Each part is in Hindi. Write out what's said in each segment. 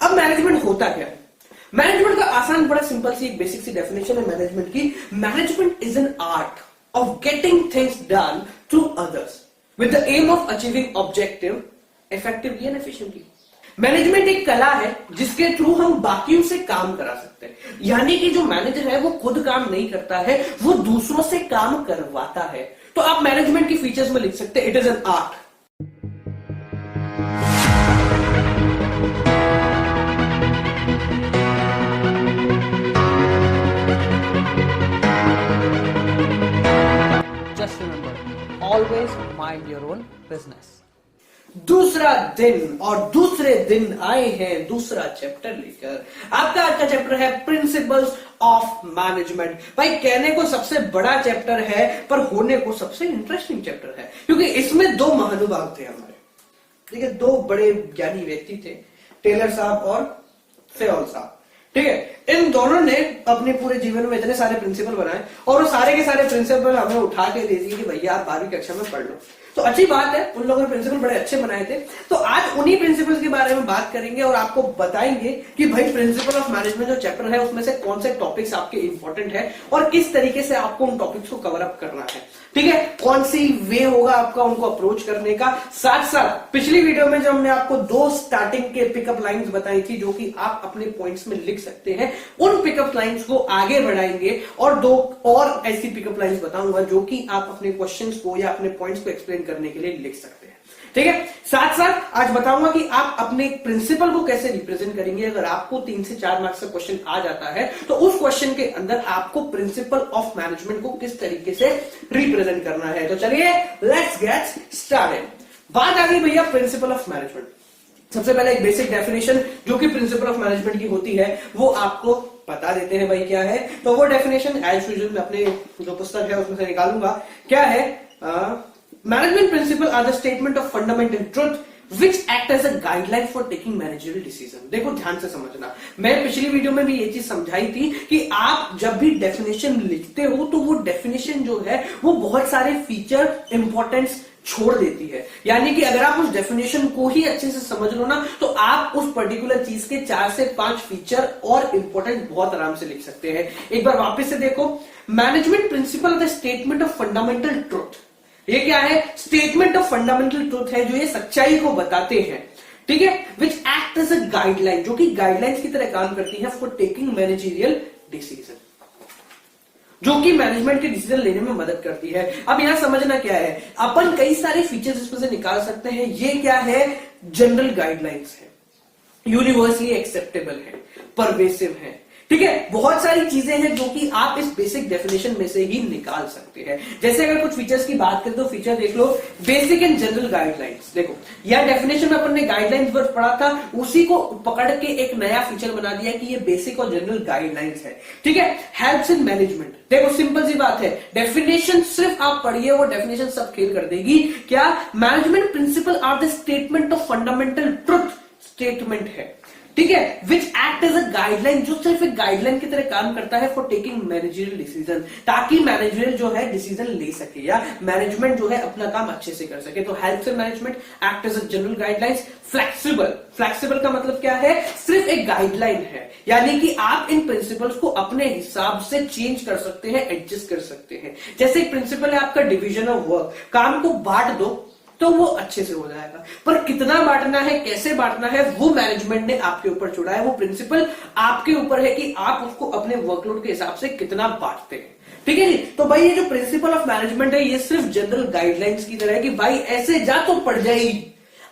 अब मैनेजमेंट होता क्या है? मैनेजमेंट का आसान बड़ा सिंपल सी एक बेसिक सी डेफिनेशन है मैनेजमेंट की। Management is an art of getting things done through others with the aim of achieving objective effectively and efficiently. Management एक कला है जिसके थ्रू हम बाकियों से काम करा सकते हैं। यानी कि जो मैनेजर है वो खुद काम नहीं करता है, वो दूसरों से काम करवाता है। तो आप मैनेजमेंट की फीचर्स में लिख सकते हैं, it is an art. Just remember, always mind your own business. दूसरा दिन और दूसरे दिन आए हैं दूसरा चैप्टर लेकर। आपका आज का चैप्टर है प्रिंसिपल्स ऑफ मैनेजमेंट। भाई कहने को सबसे बड़ा चैप्टर है पर होने को सबसे इंटरेस्टिंग चैप्टर है, क्योंकि इसमें दो महानुभाव थे हमारे। ठीक है, दो बड़े ज्ञानी व्यक्ति थे, टेलर साहब और फेओल साहब। ठीक है, इन दोनों ने अपने पूरे जीवन में इतने सारे प्रिंसिपल बनाए और वो सारे के सारे प्रिंसिपल हमें उठा के दे दिए कि भैया आप 12वीं कक्षा में पढ़ लो। तो अच्छी बात है, उन लोगों ने प्रिंसिपल बड़े अच्छे बनाए थे। तो आज उन्हीं प्रिंसिपल्स के बारे में बात करेंगे और आपको बताएंगे कि भाई प्रिंसिपल ऑफ मैनेजमेंट जो चैप्टर है उसमें से कौन से टॉपिक्स आपके इंपॉर्टेंट है और किस तरीके से आपको उन टॉपिक्स को कवर अप करना है। ठीक है, कौन सी वे होगा आपका उनको अप्रोच करने का। साथ साथ पिछली वीडियो में जो हमने आपको दो स्टार्टिंग के पिकअप लाइंस बताई थी जो कि आप अपने पॉइंट्स में लिख सकते हैं, उन पिकअप लाइंस को आगे बढ़ाएंगे और दो और ऐसी पिकअप लाइंस बताऊंगा जो कि आप अपने क्वेश्चंस को या अपने पॉइंट्स को एक्सप्लेन करने के लिए लिख सकते हैं। ठीक है, साथ साथ आज बताऊंगा कि आप अपने प्रिंसिपल को कैसे रिप्रेजेंट करेंगे। अगर आपको 3 से 4 मार्क्स का क्वेश्चन आ जाता है तो उस क्वेश्चन के अंदर आपको प्रिंसिपल ऑफ मैनेजमेंट को किस तरीके से रिप्रेजेंट करना है। तो चलिए लेट्स गेट स्टार्टेड। बात आ गई भैया प्रिंसिपल ऑफ मैनेजमेंट। सबसे पहले एक बेसिक डेफिनेशन जो कि प्रिंसिपल ऑफ मैनेजमेंट की होती है वो आपको बता देते हैं भाई क्या है। तो वो डेफिनेशन एज यूजुअल मैं अपने जो पुस्तक है उसमें से निकालूंगा। क्या है? Management principles are the statement of fundamental truth which act as a guideline for taking managerial decision। देखो ध्यान से समझना, मैं पिछली वीडियो में भी ये चीज समझाई थी कि आप जब भी डेफिनेशन लिखते हो तो वो डेफिनेशन जो है वो बहुत सारे फीचर इंपॉर्टेंस छोड़ देती है। यानी कि अगर आप उस डेफिनेशन को ही अच्छे से समझ लो ना तो आप उस पर्टिकुलर चीज के 4 से 5 फीचर और इंपॉर्टेंट बहुत आराम से लिख सकते हैं। एक बार वापस से देखो, management principle the statement of fundamental truth. ये क्या है? स्टेटमेंट ऑफ फंडामेंटल ट्रूथ है जो ये सच्चाई को बताते हैं। ठीक है, which act as a guideline, जो कि गाइडलाइंस की तरह काम करती है फॉर टेकिंग मैनेजरियल डिसीजन, जो कि मैनेजमेंट के डिसीजन लेने में मदद करती है। अब यहां समझना क्या है, अपन कई सारे फीचर्स इसमें से निकाल सकते हैं। ये क्या है? जनरल गाइडलाइंस है, यूनिवर्सली एक्सेप्टेबल है, परवेसिव है। ठीक है, बहुत सारी चीजें हैं जो कि आप इस बेसिक डेफिनेशन में से ही निकाल सकते हैं। जैसे अगर कुछ फीचर्स की बात करें तो फीचर देख लो, बेसिक एंड जनरल गाइडलाइंस। देखो यह डेफिनेशन में अपन ने गाइडलाइंस वर्ड पढ़ा था, उसी को पकड़ के एक नया फीचर बना दिया कि ये बेसिक और जनरल गाइडलाइंस है। ठीक है, हेल्प्स इन मैनेजमेंट। देखो सिंपल सी बात है, डेफिनेशन सिर्फ आप पढ़िए वो डेफिनेशन सब खेल कर देगी। क्या? Management principle are the statement of fundamental truth, statement है। ठीक है, which act as a guideline, जो सिर्फ एक गाइडलाइन की तरह काम करता है फॉर टेकिंग मैनेजरियल डिसीजन, ताकि मैनेजरियल जो है डिसीजन ले सके या मैनेजमेंट जो है अपना काम अच्छे से कर सके। तो help management act as a general guidelines. Flexible, flexible का मतलब क्या है? सिर्फ एक गाइडलाइन है, यानी कि आप इन प्रिंसिपल्स को अपने हिसाब से चेंज कर सकते हैं, एडजस्ट कर सकते हैं। जैसे एक प्रिंसिपल है आपका डिवीजन ऑफ वर्क, काम को बांट दो तो वो अच्छे से हो जाएगा, पर कितना बांटना है, कैसे बांटना है, वो मैनेजमेंट ने आपके ऊपर छोड़ा है। वो प्रिंसिपल आपके ऊपर है कि आप उसको अपने वर्कलोड के हिसाब से कितना बांटते हैं। ठीक है जी, तो भाई ये जो प्रिंसिपल ऑफ मैनेजमेंट है ये सिर्फ जनरल गाइडलाइंस की तरह है कि भाई ऐसे जा तो पड़ जाएगी,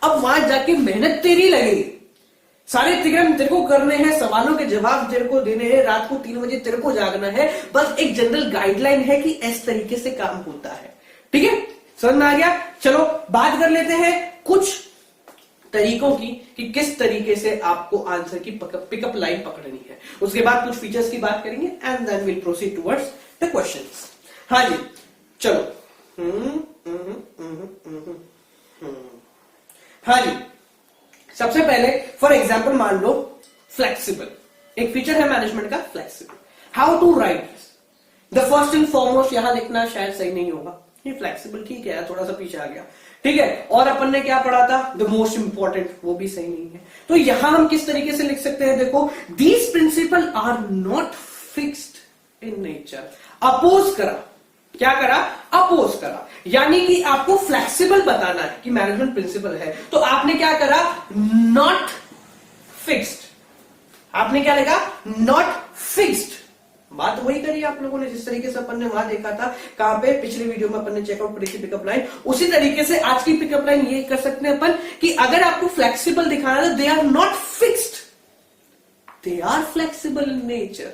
अब वहां जाके मेहनत तेरी लगेगी, सारे तिगड़म तेरे को करने हैं, सवालों के जवाब तेरे को देने हैं, रात को 3 बजे तेरे को जागना है। बस एक जनरल गाइडलाइन है कि इस तरीके से काम होता है। ठीक है, समझ में आ गया? चलो बात कर लेते हैं कुछ तरीकों की कि किस तरीके से आपको आंसर की पिकअप लाइन पकड़नी है। उसके बाद कुछ फीचर्स की बात करेंगे and then will proceed towards the questions. हाँ जी, चलो। हाँ जी, सबसे पहले फॉर एग्जाम्पल मान लो फ्लेक्सिबल, एक फीचर है मैनेजमेंट का flexible. How to write the first and foremost, यहां लिखना शायद सही नहीं होगा, ये फ्लेक्सिबल ठीक है, थोड़ा सा पीछे आ गया। ठीक है, और अपन ने क्या पढ़ा था, द मोस्ट इंपॉर्टेंट, वो भी सही नहीं है। तो यहां हम किस तरीके से लिख सकते हैं, देखो, these principle are not fixed in nature. Oppose करा, क्या करा, अपोज करा, यानी कि आपको फ्लेक्सिबल बताना है कि मैनेजमेंट प्रिंसिपल है, तो आपने क्या करा, नॉट फिक्स्ड। आपने क्या लिखा, नॉट फिक्स्ड। बात वही करी आप लोगों ने जिस तरीके से अपन ने वहां देखा था, कहां पे, पिछली वीडियो में अपन ने चेकआउट करी थी पिकअप लाइन, उसी तरीके से आज की पिकअप लाइन ये कर सकते हैं अपन कि अगर आपको फ्लेक्सिबल दिखाना है, they are not fixed, they are flexible in nature.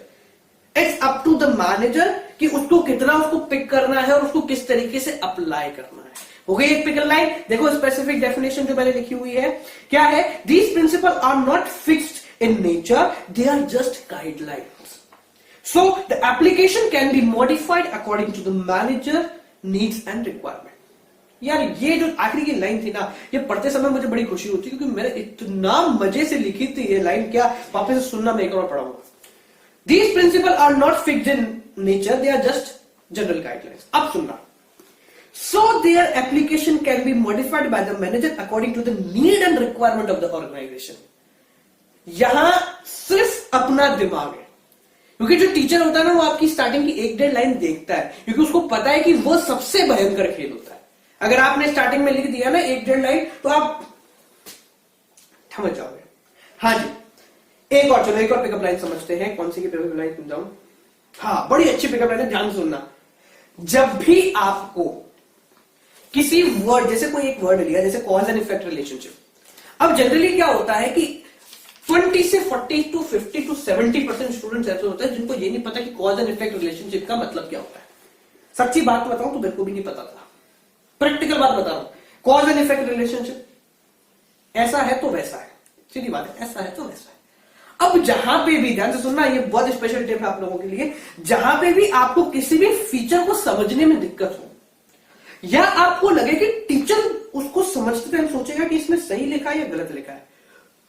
It's up to the manager कि उसको कितना उसको पिक करना है और उसको किस तरीके से अप्लाई करना है। हो गई एक पिकअप लाइन। देखो स्पेसिफिक डेफिनेशन जो मैंने लिखी हुई है क्या है, these principle are not fixed in nature, they are just guidelines. So the application can be modified according to the manager needs and requirement. यार ये जो आखिरी की लाइन थी ना, ये पढ़ते समय मुझे बड़ी खुशी होती है क्योंकि मैंने इतना मजे से लिखी थी ये लाइन, क्या वापस से सुनना, मैं एक और पढ़ाऊंगा। These principles are not fixed in nature, they are just general guidelines. अब सुनना, so their application can be modified by the manager according to the need and requirement of the organization. यहां सिर्फ अपना दिमाग है, क्योंकि जो टीचर होता है ना, वो आपकी स्टार्टिंग की एक डेढ़ लाइन देखता है, क्योंकि उसको पता है कि वो सबसे भयंकर खेल होता है। अगर आपने स्टार्टिंग में लिख दिया ना एक डेढ़ लाइन, तो आप समझ जाओगे। हाँ जी, एक और, चलो एक और पिकअप लाइन समझते हैं। कौन सी की पिकअप लाइन समझाऊं? हाँ, बड़ी अच्छी पिकअप लाइन है, ध्यान सुनना। जब भी आपको किसी वर्ड, जैसे कोई एक वर्ड लिया, जैसे कॉज एंड इफेक्ट रिलेशनशिप, अब जनरली क्या होता है कि 20 से 40 to 50 to 70% स्टूडेंट्स ऐसे होते हैं जिनको ये नहीं पता कि कॉज एंड इफेक्ट रिलेशनशिप का मतलब क्या होता है। सच्ची बात बताऊं तो मेरे को भी नहीं पता था, प्रैक्टिकल बात बता रहा हूं। कॉज एंड इफेक्ट रिलेशनशिप ऐसा है तो वैसा है, सीधी बात है, ऐसा है तो वैसा है। अब जहां पे भी, ध्यान से सुनना, ये बहुत स्पेशल टिप है आप लोगों के लिए, जहां पे भी आपको किसी भी फीचर को समझने में दिक्कत हो, या आपको लगे कि टीचर उसको समझते टाइम सोचेगा कि इसमें सही लिखा है या गलत लिखा है,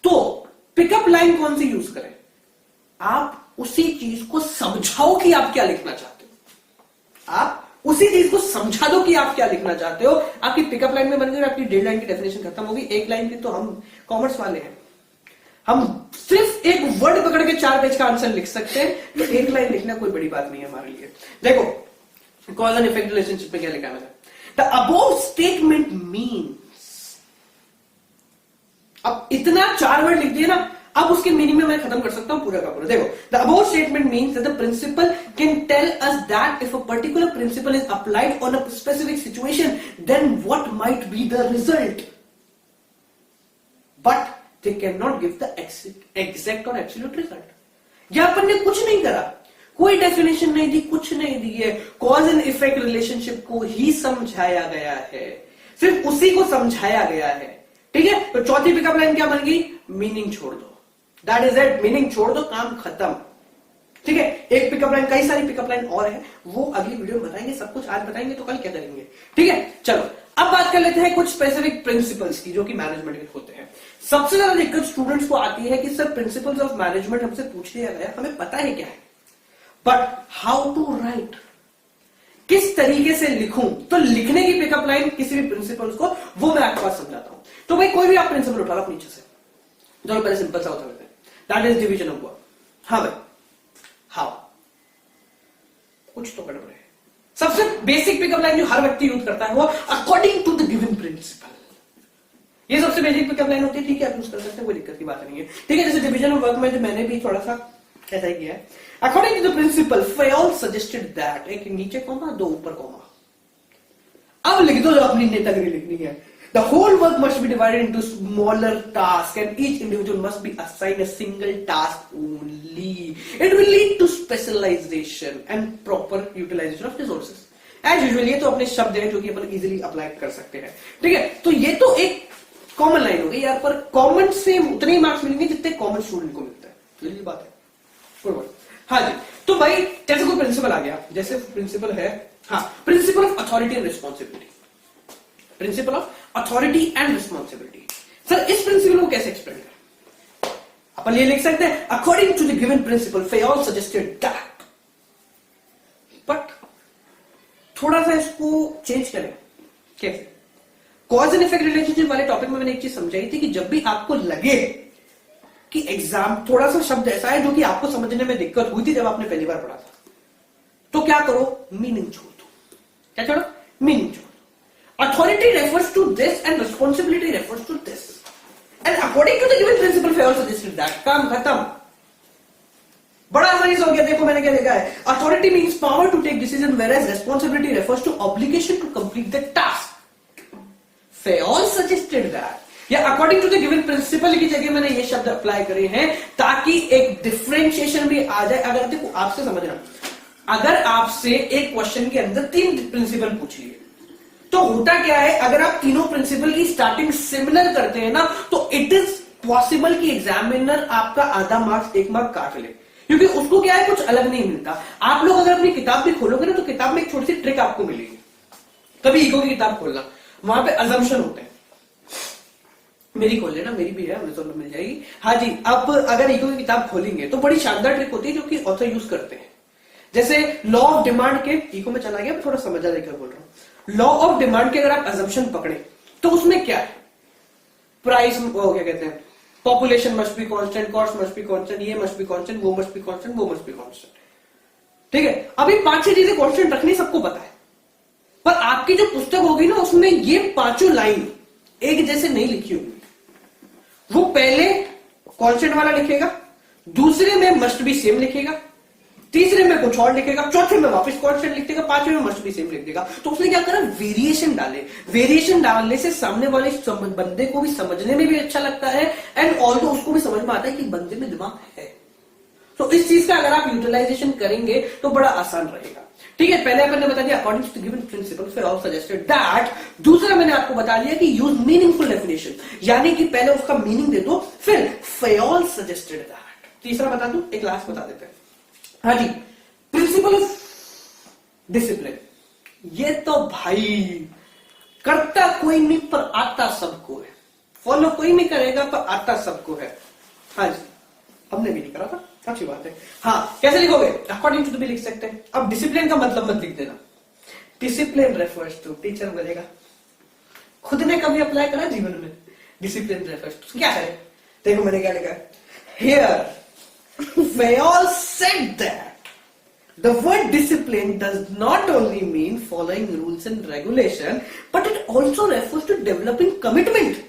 तो पिकअप लाइन कौन सी यूज करें, आप उसी चीज को समझाओ कि आप क्या लिखना चाहते हो। आप उसी चीज को समझा दो कि आप क्या लिखना चाहते हो। आपकी पिकअप लाइन में बन गई, आपकी डेढ़ लाइन की डेफिनेशन खत्म होगी। एक लाइन की तो हम कॉमर्स वाले हैं, हम सिर्फ एक वर्ड पकड़ के 4 पेज का आंसर लिख सकते हैं, तो एक लाइन लिखना कोई बड़ी बात नहीं है हमारे लिए। देखो कॉज एंड इफेक्ट रिलेशनशिप में क्या लिखा है मैंने, द अबोव स्टेटमेंट मीन्स, अब इतना 4 वर्ड लिख दिए ना, अब उसके मीनिंग में मैं खत्म कर सकता हूं पूरा का पूरा। देखो, the above statement means that the principle can tell us that if a particular principle is applied on a specific situation, then what might be the result, but they can not give the exact और एब्सोल्यूट रिजल्ट। यहां अपन ने कुछ नहीं करा, कोई डेफिनेशन नहीं दी, कुछ नहीं दी है, कॉज एंड इफेक्ट रिलेशनशिप को ही समझाया गया है, सिर्फ उसी को समझाया गया है। ठीक है, तो चौथी पिकअप लाइन क्या बन गई, मीनिंग छोड़ दो, दैट इज इट, मीनिंग छोड़ दो, काम खत्म। ठीक है, एक पिकअप लाइन, कई सारी पिकअप लाइन और है, वो अगली वीडियो में बताएंगे, सब कुछ आज बताएंगे तो कल क्या करेंगे। ठीक है, चलो अब बात कर लेते हैं कुछ स्पेसिफिक प्रिंसिपल्स की जो कि मैनेजमेंट के होते हैं। सबसे ज्यादा दिक्कत स्टूडेंट्स को आती है कि सर प्रिंसिपल्स ऑफ मैनेजमेंट हमसे पूछ लिया गया, हमें पता है क्या है, बट हाउ टू राइट, किस तरीके से लिखूं। तो लिखने की पिकअप लाइन किसी भी प्रिंसिपल्स को, वो मैं आपके पास समझाता हूं। तो भाई कोई भी आप प्रिंसिपल उठा लो नीचे से, जो पहले सिंपल सा होता है, that is division of work. हाँ भाई, हाउ, कुछ तो गड़बड़ है। सबसे बेसिक पिकअप लाइन जो हर व्यक्ति यूज करता है वो according to the given principle, ये सबसे बेसिक पिकअप लाइन होती है। ठीक है, आप यूज कर सकते हैं, कोई दिक्कत की बात नहीं है। ठीक है, जैसे डिवीजन ऑफ वर्क में जो मैंने भी थोड़ा सा ऐसा ही किया है, according to the principle Fayol suggested that, एक नीचे कॉमा, 2 ऊपर कॉमा। अब लिख दो जो अपनी नेतागिरी लिखनी है। The whole work must be divided into smaller tasks and each individual must be assigned a single task only. It will lead to specialization and proper utilization of resources. As usual, ये तो अपने शब्द हैं जो कि अपन easily apply कर सकते हैं। ठीक है, तो ये तो एक कॉमन लाइन हो गई यार, पर कॉमन से उतने ही मार्क्स मिलेंगे जितने कॉमन स्टूडेंट को मिलता है, तो ये बात है। कोई बात, हाँ जी। तो भाई जैसे कोई प्रिंसिपल आ गया, जैसे प्रिंसिपल है, हाँ, principle of authority and responsibility, principle of authority and responsibility. Sir इस प्रिंसिपल को कैसे एक्सप्लेन करें, अपन ये लिख सकते हैं according to the given principle Fayol suggested that, but थोड़ा सा इसको चेंज करें। कैसे, कॉज एंड इफेक्ट रिलेशनशिप वाले टॉपिक में मैंने एक चीज समझाई थी कि जब भी आपको लगे कि एग्जाम थोड़ा सा शब्द ऐसा है जो कि आपको समझने में दिक्कत हुई थी जब आपने पहली बार पढ़ा था, तो क्या करो, मीनिंग छोड़ दो। क्या छोड़ो? मीनिंग छोड़ दो। Authority refers to this and responsibility refers to this and according to the given principle Fayol also suggested that. काम खत्म। बड़ा आसानी से हो गया। देखो मैंने क्या लिखा है, authority means power to take decision whereas responsibility refers to obligation to complete the task. Fayol suggested that, या according to the given principle की जगह मैंने ये शब्द अप्लाई करे हैं ताकि एक डिफरेंशिएशन भी आ जाए। अगर देखो आपसे समझना, अगर आपसे एक क्वेश्चन के अंदर 3 प्रिंसिपल पूछ लिए तो होता क्या है, अगर आप तीनों प्रिंसिपल की स्टार्टिंग सिमिलर करते हैं ना तो इट इज पॉसिबल कि एग्जामिनर आपका आधा मार्क्स 1 मार्क काट ले, क्योंकि उसको क्या है, कुछ अलग नहीं मिलता। आप लोग अगर अपनी किताब भी खोलोगे ना तो किताब में एक छोटी सी ट्रिक आपको मिलेगी। कभी ईगो की किताब खोलना, वहां पे अजम्पशन होते हैं। मेरी खोल लेना, मेरी भी है, अमेज़न में मिल जाएगी। हाँ जी, अब अगर ईगो की किताब खोलेंगे तो बड़ी शानदार ट्रिक होती है जो कि ऑथर यूज करते हैं। जैसे लॉ ऑफ डिमांड के, ईगो में चला गया, थोड़ा समझा देकर बोल रहा हूं। लॉ ऑफ डिमांड के अगर आप अजम्पशन पकड़े तो उसमें क्या है, प्राइस, वो क्या कहते हैं, population must be constant, cost must be constant, ये मस्ट बी कांस्टेंट, वो मस्ट बी कांस्टेंट, वो मस्ट बी कांस्टेंट। ठीक है, अभी 5-6 चीजें कांस्टेंट रखनी सबको पता है, पर आपकी जो पुस्तक होगी ना उसमें ये 5 लाइन एक जैसे नहीं लिखी होगी। वो पहले कांस्टेंट वाला लिखेगा, दूसरे में मस्ट बी सेम लिखेगा, तीसरे में कुछ और लिखेगा, चौथे में वापस कांस्टेंट लिख देगा, 5वें में मस्ट बी सेम लिख देगा। तो उसने क्या करा, वेरिएशन डाले। वेरिएशन डालने से सामने वाले बंदे को भी समझने में भी अच्छा लगता है एंड ऑल्सो उसको भी समझ में आता है कि बंदे में दिमाग है। तो इस चीज का अगर आप यूटिलाइजेशन करेंगे तो बड़ा आसान रहेगा। ठीक है, पहले अपन ने बता दिया according to the given principle Fayol also suggested that. दूसरा मैंने आपको बता दिया कि यूज मीनिंगफुल डेफिनेशन, यानी कि पहले उसका मीनिंग दे दो, फिर फे आल सजेस्टेड दैट। तीसरा बता दूं, एक लास्ट बता देते हैं। हाँ जी, प्रिंसिपल ऑफ डिसिप्लिन। ये तो भाई करता कोई नहीं पर आता सबको है, फॉलो कोई नहीं करेगा पर आता सबको है। हाँ जी, हमने भी नहीं करा था, अच्छी बात है। हाँ, कैसे लिखोगे, अकॉर्डिंग टू भी लिख सकते हैं। अब डिसिप्लिन का मतलब मत लिख देना। डिसिप्लिन रेफर्स टू, टीचर बोलेगा, खुद ने कभी अप्लाई करा जीवन में, डिसिप्लिन रेफर्स टू क्या है। देखो मैंने क्या लिखा है, here we all said that the word discipline does not only mean following rules and regulation, but it also refers to developing commitment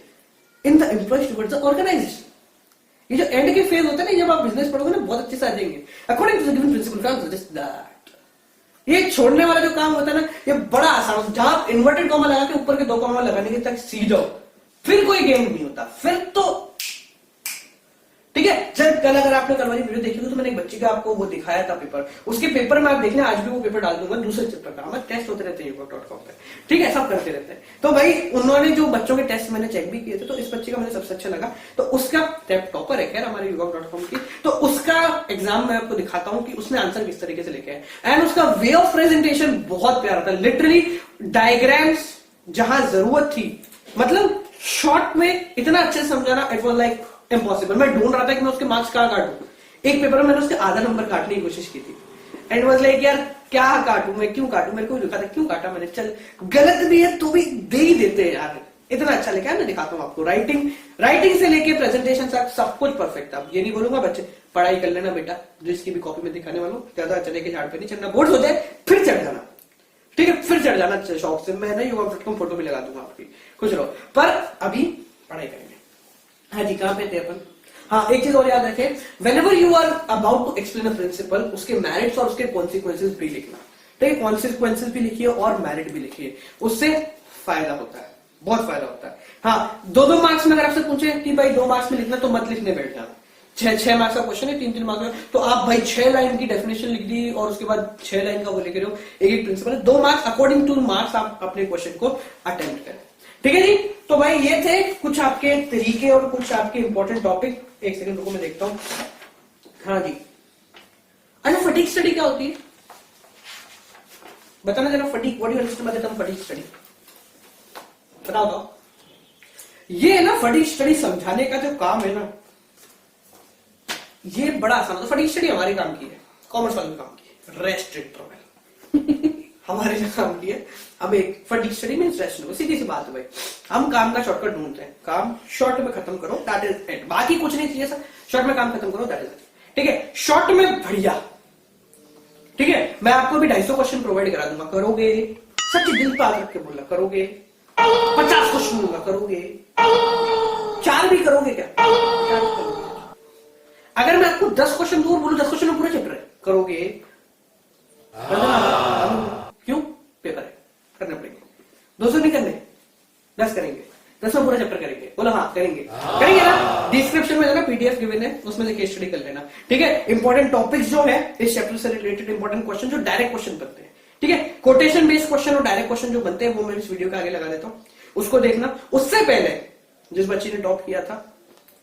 in the employees towards the organization. ये जो एंड के फेज होते हैं ना, जब आप बिजनेस पढ़ोगे ना बहुत अच्छे से आ जाएंगे। According to the given principle just that, ये छोड़ने वाला जो काम होता है ना, ये बड़ा आसान होता है। जहां इन्वर्टेड कॉमा लगा के ऊपर के 2 कॉमा लगाने के तक सीख जाओ, फिर कोई गेम नहीं होता, फिर तो ठीक है। जब कल अगर आपने कल वाली वीडियो देखी हो तो मैंने एक बच्ची का आपको वो दिखाया था पेपर, उसके पेपर में आप देखना, आज भी वो पेपर डाल दूंगा दूसरे चैप्टर का। हमारे टेस्ट होते रहते हैं yoga.com पे, ठीक है, सब करते रहते हैं। तो भाई उन्होंने जो बच्चों के टेस्ट मैंने चेक भी किए थे, तो इस बच्चे का मुझे सबसे अच्छा लगा। तो उसका टॉपर है खैर हमारे yoga.com की, तो उसका एग्जाम मैं आपको दिखाता हूं कि उसने आंसर किस तरीके से लिखे हैं। एंड उसका वे ऑफ प्रेजेंटेशन बहुत प्यारा था, लिटरली डायग्राम्स जहां जरूरत थी, मतलब शॉर्ट में इतना अच्छे से समझाना, इट वॉज लाइक इम्पॉसिबल। मैं ढूंढ रहा था कि मैं उसके मार्क्स कहां काटूं। एक पेपर में मैंने उसके आधा नंबर काटने की कोशिश की थी एंड वाज लाइक यार क्या काटूं मैं, क्यों काटूं, मेरे को लिखा था क्यों काटा मैंने, चल गलत भी है तो भी दे ही देते हैं यार, इतना अच्छा लिखा है। मैं दिखाता हूं आपको, राइटिंग से लेके प्रेजेंटेशन तक सब कुछ परफेक्ट। अब ये नहीं बोलूंगा बच्चे पढ़ाई कर लेना बेटा, जिसकी भी कॉपी में दिखाने वालों, ज्यादा चले के झाड़ पे नहीं चढ़ना, बोर्ड हो जाए फिर चढ़ जाना, ठीक है, फिर चढ़ जाना शौक से। मैं ना yoga.com फोटो भी लगा दूंगा आपकी, खुश रहो। पर अभी पढ़ाई करेंगे। हाँ जी, कहां पे थे अपन। हाँ, एक चीज और याद रखें, whenever you are about to explain a principle, उसके मेरिट्स और उसके कॉन्सिक्वेंसेस भी लिखना। ठीक है, कॉन्सिक्वेंसेस भी लिखिए और मेरिट भी लिखिए, उससे फायदा होता है, बहुत फायदा होता है। हाँ, 2-2 मार्क्स में अगर आपसे पूछे कि भाई 2 मार्क्स में लिखना, तो मत लिखने बैठ जाना। 6 मार्क्स का क्वेश्चन है, 3-3 मार्क्स में, तो आप भाई 6 लाइन की डेफिनेशन लिख दी और उसके बाद 6 लाइन का वो लिख रहे हो, एक principle, 2 marks, according to marks आप अपने क्वेश्चन को अटेम्प्ट करें। ठीक है जी, तो भाई ये थे कुछ आपके तरीके और कुछ आपके इंपॉर्टेंट टॉपिक। एक सेकंड रुको, मैं देखता हूं। हाँ जी, अच्छा फटीग स्टडी क्या होती है बताना जरा। Fatigue, what do you understand by the term fatigue study, बताओ तो। ये है ना फटीग स्टडी, समझाने का जो काम है ना, ये बड़ा आसान होता है। फटीग स्टडी हमारे काम की है, कॉमर्स वाले काम की है, रेस्ट इंटरवल हमारे जो काम की है, हम एक फटीग स्टडी में स्ट्रेस लो, सीधी सी बात है भाई, हम काम का शॉर्टकट ढूंढते हैं, काम शॉर्ट में खत्म करो, दैट इज इट, बाकी कुछ नहीं चाहिए सर, शॉर्ट में काम खत्म करो, दैट इज इट, ठीक है, शॉर्ट में बढ़िया, ठीक है। मैं आपको भी 250 क्वेश्चन प्रोवाइड करा दूंगा, करोगे? सच दिल पे हाथ रख के बोला, करोगे? 50 क्वेश्चन दूंगा, करोगे? 4 भी करोगे क्या? 4 भी करोगे? अगर मैं आपको 10 क्वेश्चन दूर बोलूं, 10 क्वेश्चन में पूरा चैप्टर है, करोगे? क्यों? पेपर है, करने पड़ेंगे। 200 नहीं करने, 10 करेंगे, 10 में पूरा चैप्टर करेंगे, बोलो हाँ करेंगे, करेंगे ना। डिस्क्रिप्शन में जो ना पीडीएफ गिवन है, उसमें से केस स्टडी कर लेना, ठीक है। इंपॉर्टेंट टॉपिक्स जो है इस चैप्टर से रिलेटेड, इंपॉर्टेंट क्वेश्चन जो डायरेक्ट क्वेश्चन बनते हैं, ठीक है, कोटेशन बेस्ड क्वेश्चन और डायरेक्ट क्वेश्चन जो बनते हैं वो मैं इस वीडियो के आगे लगा देता हूं, उसको देखना। उससे पहले जिस बच्ची ने टॉप किया था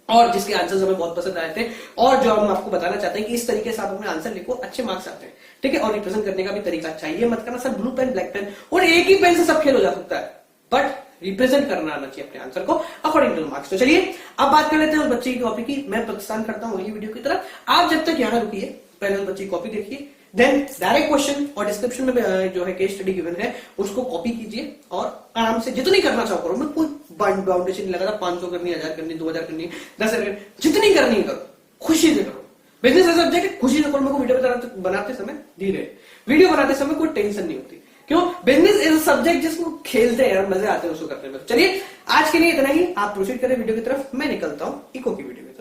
और जिसके आंसर्स हमें बहुत पसंद आए थे, और जो हम आपको बताना चाहते हैं कि इस तरीके से आप अपने आंसर लिखो, अच्छे मार्क्स आते हैं, ठीक है। और रिप्रेजेंट करने का भी तरीका चाहिए, मत करना sir blue pen black pen और एक ही पेन से सब खेल हो जा सकता है, बट रिप्रेजेंट करना आना चाहिए अपने आंसर को अकॉर्डिंग टू मार्क्स। तो चलिए अब बात कर लेते हैं उस बच्चे की कॉपी की। मैं पाकिस्तान करता हूँ अगली वीडियो की तरफ, आप जब तक यहाँ रुकिए, पहले उस बच्चे की कॉपी देखिए, देन डायरेक्ट क्वेश्चन और डिस्क्रिप्शन में जो है केस स्टडी गिवन है उसको कॉपी कीजिए और आराम से जितनी करना चाहो करो। मैं कोई बाउंडेशन नहीं लगा था, 500 करनी, 1000 करनी, 2000 करनी, 10,000 करनी, जितनी करनी करो, खुशी से करो। बिजनेस ऐसा सब्जेक्ट है, खुशी से करो। मेरे को वीडियो बनाते समय धीरे, वीडियो बनाते समय कोई टेंशन नहीं होती, क्यों? बिजनेस इज सब्जेक्ट जिसको खेलते हैं यार, मजे आते हैं उसको करने में। चलिए आज के लिए इतना ही, आप प्रोसीड करें वीडियो की तरफ, मैं निकलता हूं इको की वीडियो की तरफ।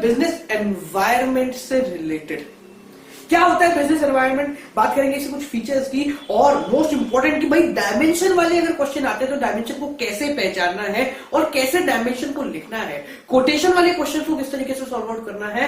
बिजनेस एनवायरनमेंट से रिलेटेड क्या होता है बिजनेस एनवायरनमेंट, बात करेंगे इसके कुछ फीचर्स की, और मोस्ट इंपॉर्टेंट कि भाई डायमेंशन वाले अगर क्वेश्चन आते हैं तो डायमेंशन को कैसे पहचानना है और कैसे डायमेंशन को लिखना है, कोटेशन वाले क्वेश्चन को किस तरीके से सॉल्व आउट करना है।